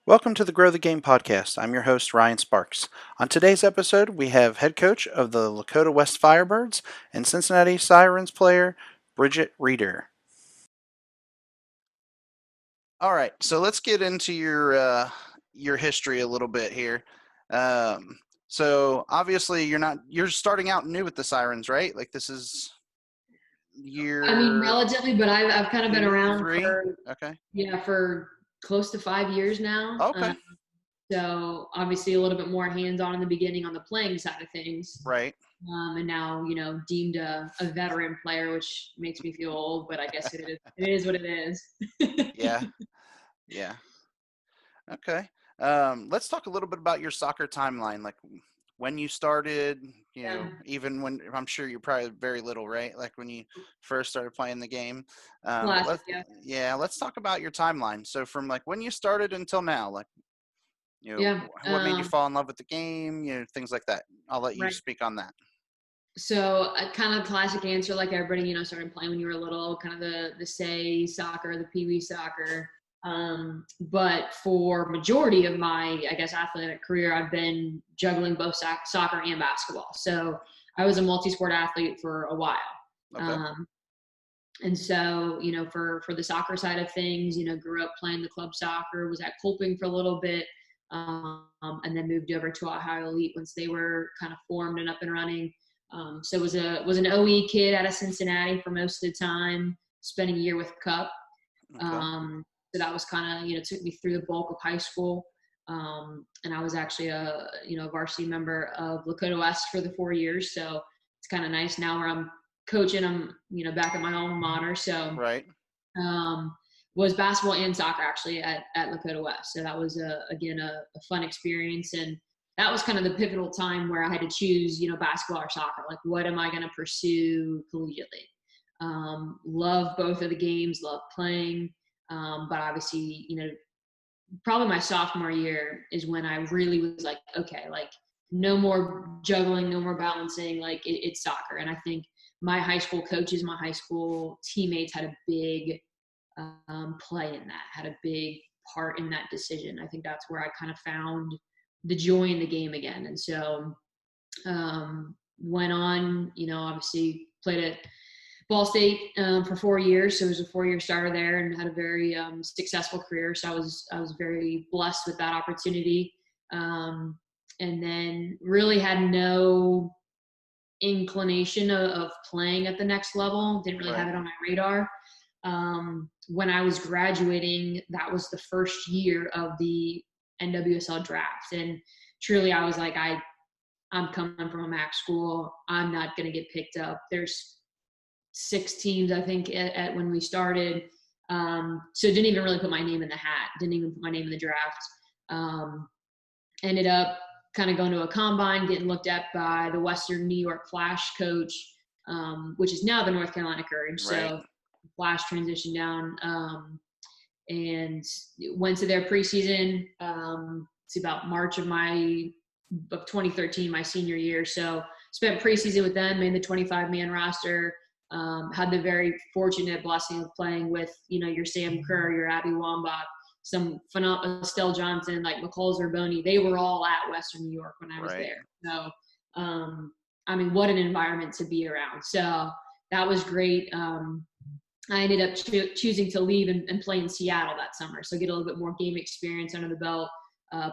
Welcome to the Grow the Game podcast. I'm your host, Ryan Sparks. On today's episode, we have head coach of the Lakota West Firebirds and Cincinnati Sirens player, Bridget Reeder. All right, so let's get into your history a little bit here. So obviously you're starting out new with the Sirens, right? Like this is I mean, year relatively, but I've kind of been two, around three. for Okay. for close to 5 years now. Okay. So obviously a little bit more hands-on in the beginning on the playing side of things, Right. and now deemed a veteran player, which makes me feel old, but I guess it is what it is. Yeah. Yeah. Okay. Let's talk a little bit about your soccer timeline, like when you started, Yeah, even when I'm sure you're probably very little, right? Like when you first started playing the game. But classic. Yeah, let's talk about your timeline. So from like when you started until now, like, yeah. what made you fall in love with the game, things like that. I'll let you Right. speak on that. So a kind of classic answer, like everybody, started playing when you were little, kind of the say soccer, the pee wee soccer. But for majority of my, I guess, athletic career, I've been juggling both soccer and basketball. So I was a multi-sport athlete for a while. Okay. Um, and so, for the soccer side of things, grew up playing the club soccer, was at Colping for a little bit, and then moved over to Ohio Elite once they were kind of formed and up and running. So was an OE kid out of Cincinnati for most of the time. Spent a year with Cup. Okay. So that was kind of took me through the bulk of high school. And I was actually a varsity member of Lakota West for the 4 years. So it's kind of nice now where I'm coaching. I'm back at my alma mater. So Right. um, was basketball and soccer actually at Lakota West. So that was again a fun experience, and that was kind of the pivotal time where I had to choose basketball or soccer. Like, what am I going to pursue collegiately? Love both of the games, love playing, but obviously probably my sophomore year is when I really was like, okay, like no more juggling, no more balancing, like it's soccer. And I think my high school coaches, my high school teammates had a big play in that, had a big part in that decision. I think that's where I kind of found the joy in the game again. And so went on, obviously played at Ball State for 4 years. So it was a 4 year starter there and had a very successful career. So I was very blessed with that opportunity. And then really had no inclination of playing at the next level. Didn't really have Right. it on my radar. When I was graduating, that was the first year of the NWSL draft. And truly I was like, I'm coming from a MAC school. I'm not going to get picked up. There's 6 teams, I think, at when we started. So didn't even really put my name in the hat. Didn't even put my name in the draft. Ended up kind of going to a combine, getting looked at by the Western New York Flash coach, which is now the North Carolina Courage. Right. So Flash transitioned down and went to their preseason. It's about March of 2013, my senior year. So spent preseason with them, made the 25-man roster. Had the very fortunate blessing of playing with your Sam Kerr, your Abby Wambach, some phenomenal Estelle Johnson, like McCall Zerboni. They were all at Western New York when I was Right. there. So, I mean, what an environment to be around. So that was great. I ended up choosing to leave and play in Seattle that summer. So get a little bit more game experience under the belt.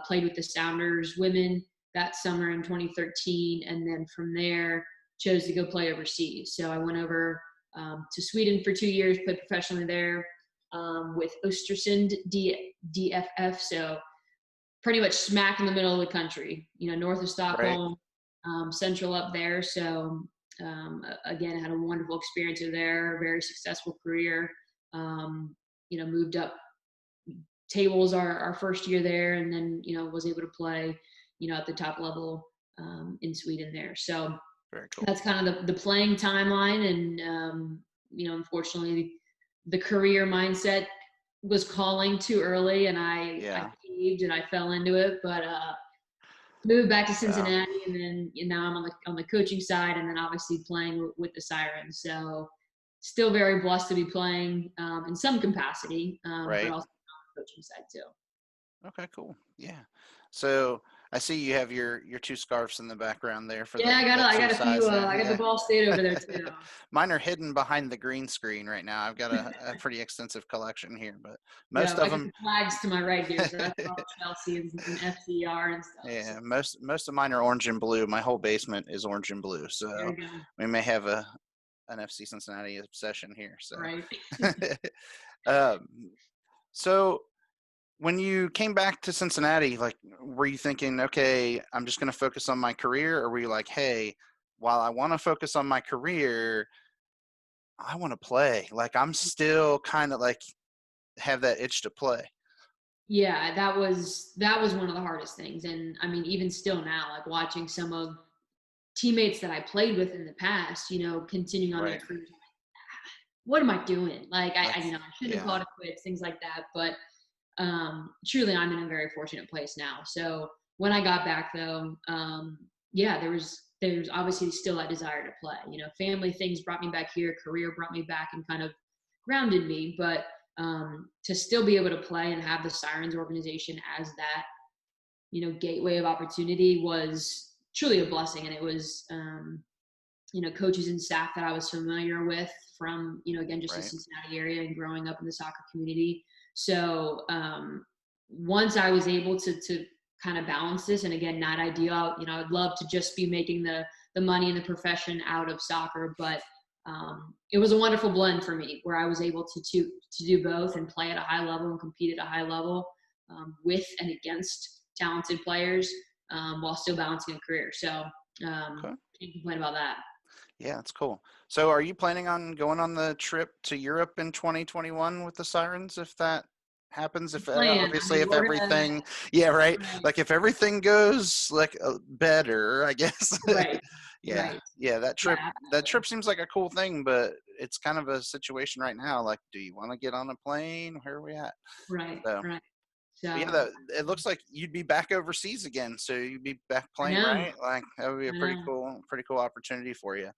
Played with the Sounders women that summer in 2013. And then from there, chose to go play overseas. So I went over to Sweden for 2 years, played professionally there with Östersund DFF. So pretty much smack in the middle of the country, north of Right. Stockholm, central up there. So again, had a wonderful experience there, very successful career. Moved up tables our first year there, and then was able to play, at the top level in Sweden there. So Very cool. that's kind of the playing timeline, and unfortunately, the career mindset was calling too early, and I Yeah. caved and I fell into it, but moved back to Wow. Cincinnati, and then now I'm on the coaching side, and then obviously playing with the Sirens. So still very blessed to be playing in some capacity, but Right. also on the coaching side too. Okay, cool. Yeah. So I see you have your two scarves in the background there for Yeah, the I two got a few. sides there. I got the Yeah. Ball State over there too. Mine are hidden behind the green screen right now. I've got a pretty extensive collection here, but Yeah, most I of got them, the flags to my right here, so that's all Chelsea and FCR and stuff. So yeah, most of mine are orange and blue. My whole basement is orange and blue, there so we go. we may have a an FC Cincinnati obsession here. So, Right. um, so when you came back to Cincinnati, like, were you thinking, okay, I'm just going to focus on my career? Or were you like, hey, while I want to focus on my career, I want to play. Like, I'm still kind of like have that itch to play. Yeah, that was one of the hardest things, and I mean, even still now, like watching some of teammates that I played with in the past, continuing on their Right. careers. What am I doing? Like, Like, I shouldn't have yeah. called it quits, things like that. But truly, I'm in a very fortunate place now. So when I got back, though, yeah, there's obviously still that desire to play. Family things brought me back here, career brought me back, and kind of grounded me. But to still be able to play and have the Sirens organization as that gateway of opportunity was truly a blessing, and it was coaches and staff that I was familiar with from, again, just the Right. Cincinnati area and growing up in the soccer community. So once I was able to kind of balance this, and again, not ideal, I'd love to just be making the money and the profession out of soccer, but it was a wonderful blend for me where I was able to do both and play at a high level and compete at a high level with and against talented players while still balancing a career. So Okay. can't complain about that. Yeah, that's cool. So are you planning on going on the trip to Europe in 2021 with the Sirens if that happens? If Plan. I obviously mean, if we're gonna everything, yeah, right. right, Like if everything goes like better, I guess. right, Yeah, right. yeah. Yeah, That trip seems like a cool thing, but it's kind of a situation right now. Like, do you want to get on a plane? Where are we at? right, So, right. but yeah, So it looks like you'd be back overseas again. So you'd be back I playing, know, right? Like that would be a I know. pretty cool opportunity for you.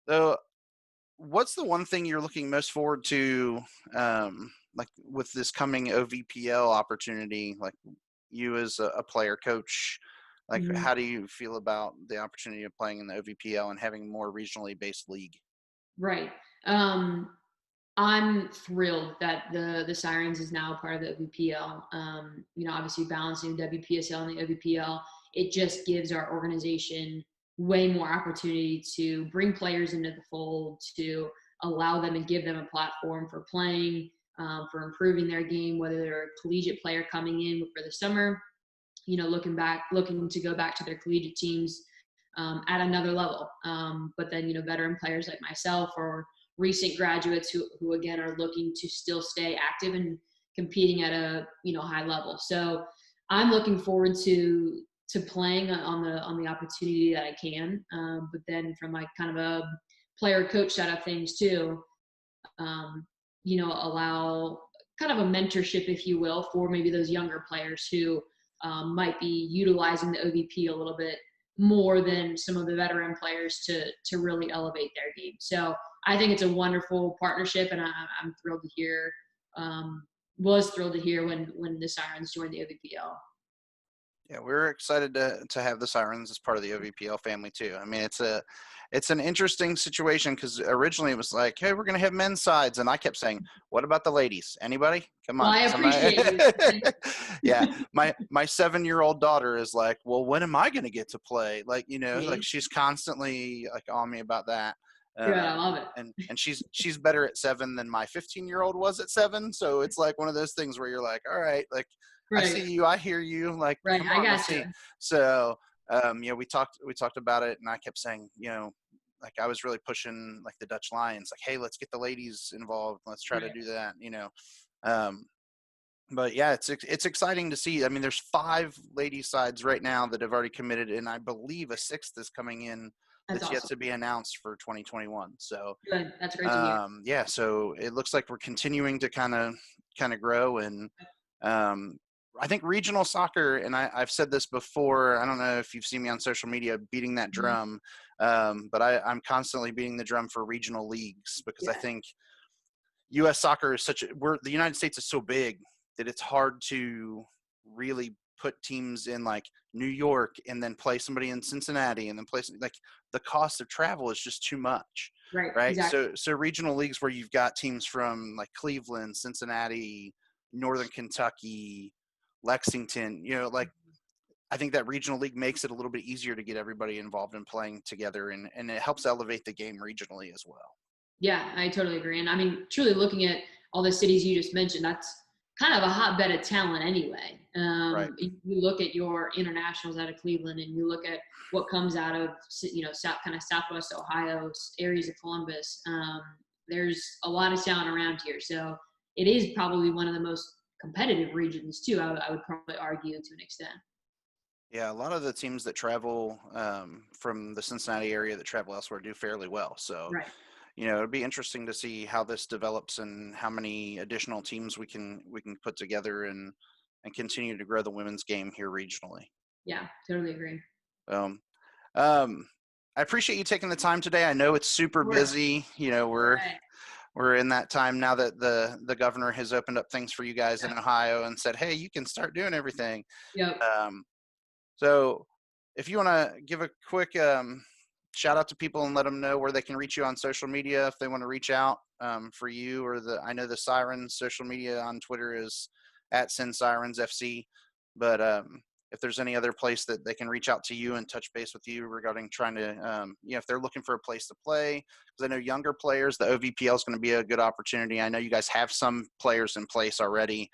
So what's the one thing you're looking most forward to, like with this coming OVPL opportunity? Like you as a player coach, like Mhm. how do you feel about the opportunity of playing in the OVPL and having more regionally based league? Right. Um, I'm thrilled that the Sirens is now part of the OVPL. Obviously balancing the WPSL and the OVPL, it just gives our organization way more opportunity to bring players into the fold, to allow them and give them a platform for playing, for improving their game, whether they're a collegiate player coming in for the summer, looking to go back to their collegiate teams at another level. But then, veteran players like myself or recent graduates who again are looking to still stay active and competing at a high level. So I'm looking forward to playing on the opportunity that I can. But then from like kind of a player coach side of things too, allow kind of a mentorship, if you will, for maybe those younger players who might be utilizing the OVP a little bit more than some of the veteran players to really elevate their game. So I think it's a wonderful partnership, and I'm thrilled to hear. Was thrilled to hear when the Sirens joined the OVPL. Yeah, we're excited to have the Sirens as part of the OVPL family too. I mean, it's an interesting situation because originally it was like, hey, we're gonna have men's sides, and I kept saying, what about the ladies? Anybody? Come Well, on, I somebody. appreciate you. Yeah, my 7-year-old daughter is like, well, when am I gonna get to play? Like, like See? she's constantly like on me about that. Good, I love it. And she's better at 7 than my 15-year-old was at 7. So it's like one of those things where you're like, all right, like I Right, see you, I hear you. Like, right. come I on, let's got you. see. So, we talked about it, and I kept saying, like I was really pushing like the Dutch Lions, like, hey, let's get the ladies involved. Let's try to Right. do that. Um, but yeah, it's exciting to see. I mean, there's 5 ladies sides right now that have already committed, and I believe a 6th is coming in That's that's yet awesome. to be announced for 2021. So Good. That's great to hear. yeah, so it looks like we're continuing to kind of grow, and um, I think regional soccer, and I've said this before. I don't know if you've seen me on social media beating that Mhm. drum, but I'm constantly beating the drum for regional leagues because I Yeah. think U.S. soccer is the United States is so big, that it's hard to really put teams in like New York and then play somebody in Cincinnati and then play like the cost of travel is just too much. Right. Right. Exactly. So regional leagues where you've got teams from like Cleveland, Cincinnati, Northern Kentucky, Lexington, like I think that regional league makes it a little bit easier to get everybody involved in playing together, and it helps elevate the game regionally as well. Yeah, I totally agree. And I mean, truly looking at all the cities you just mentioned, that's kind of a hotbed of talent anyway. Right. You look at your internationals out of Cleveland, and you look at what comes out of kind of Southwest Ohio, areas of Columbus. There's a lot of talent around here, so it is probably one of the most competitive regions too. I would probably argue to an extent. Yeah, a lot of the teams that travel from the Cincinnati area that travel elsewhere do fairly well. So, Right. It'd be interesting to see how this develops and how many additional teams we can put together and continue to grow the women's game here regionally. Yeah, totally agree. Um, I appreciate you taking the time today. I know it's super busy. We're in that time now that the governor has opened up things for you guys in Ohio and said, hey, you can start doing everything. Yep. So if you want to give a quick shout out to people and let them know where they can reach you on social media, if they want to reach out for you or I know the Sirens social media on Twitter is @SinSirensFC, but if there's any other place that they can reach out to you and touch base with you regarding trying to, if they're looking for a place to play, because I know younger players, the OVPL is going to be a good opportunity. I know you guys have some players in place already,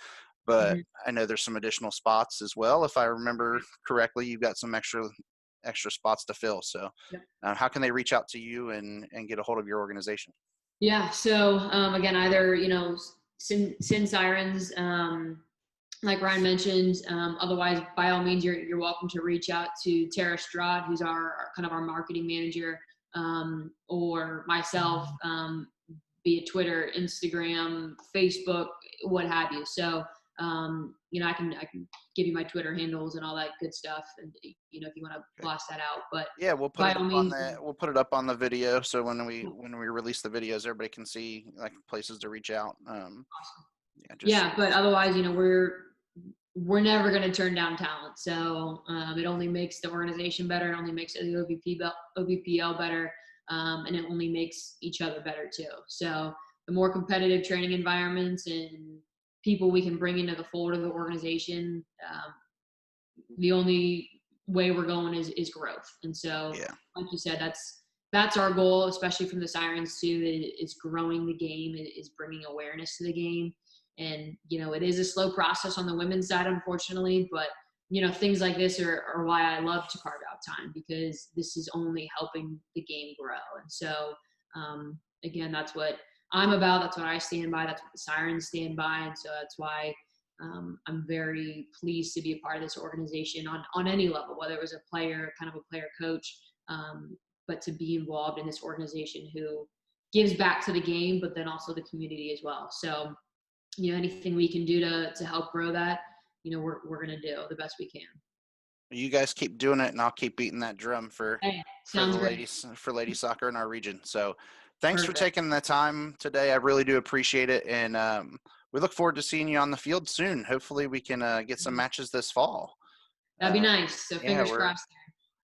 but I know there's some additional spots as well. If I remember correctly, you've got some extra spots to fill. So how can they reach out to you and get a hold of your organization? Yeah. So again, either, Sin Sirens, like Ryan mentioned, otherwise by all means, you're welcome to reach out to Tara Strad, who's our marketing manager, or myself, via Twitter, Instagram, Facebook, what have you. So, I can give you my Twitter handles and all that good stuff. And, if you want to blast that out, but yeah, we'll put it up on the video. So when we release the videos, everybody can see like places to reach out. Awesome. But otherwise, we're never going to turn down talent. So, it only makes the organization better. It only makes the OVPL better. And it only makes each other better too. So the more competitive training environments and people we can bring into the fold of the organization, the only way we're going is growth. And so, like you said, that's our goal, especially from the Sirens too, is growing the game, is bringing awareness to the game. And, it is a slow process on the women's side, unfortunately, but things like this are why I love to carve out time, because this is only helping the game grow. And so, again, that's what I'm about. That's what I stand by. That's what the Sirens stand by. And so that's why I'm very pleased to be a part of this organization on any level, whether it was a player, kind of a player coach, but to be involved in this organization who gives back to the game, but then also the community as well. So, anything we can do to help grow that, we're going to do the best we can. You guys keep doing it, and I'll keep beating that drum for the ladies, for lady soccer in our region. So thanks for taking the time today. I really do appreciate it. And we look forward to seeing you on the field soon. Hopefully we can get some matches this fall. That'd be nice. So fingers crossed there.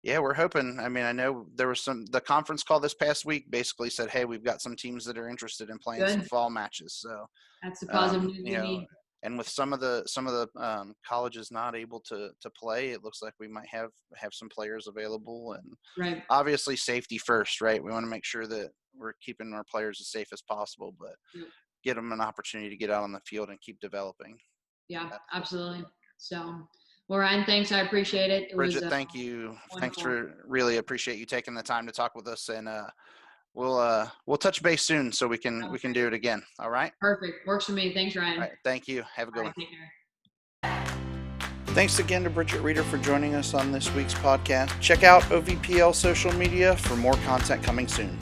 Yeah, we're hoping. I mean, I know there was the conference call this past week basically said, hey, we've got some teams that are interested in playing some fall matches. So that's the positive news we need. And with some of the colleges not able to play, it looks like we might have some players available. And obviously safety first, right? We want to make sure that we're keeping our players as safe as possible, but get them an opportunity to get out on the field and keep developing. Yeah, absolutely. So, well, Ryan, thanks. I appreciate it. Bridget, thank you. Wonderful. Thanks for really appreciate you taking the time to talk with us, and we'll touch base soon so we can do it again. All right. Perfect. Works for me. Thanks, Ryan. All right. Thank you. Have a good one. Take care. Thanks again to Bridget Reeder for joining us on this week's podcast. Check out OVPL social media for more content coming soon.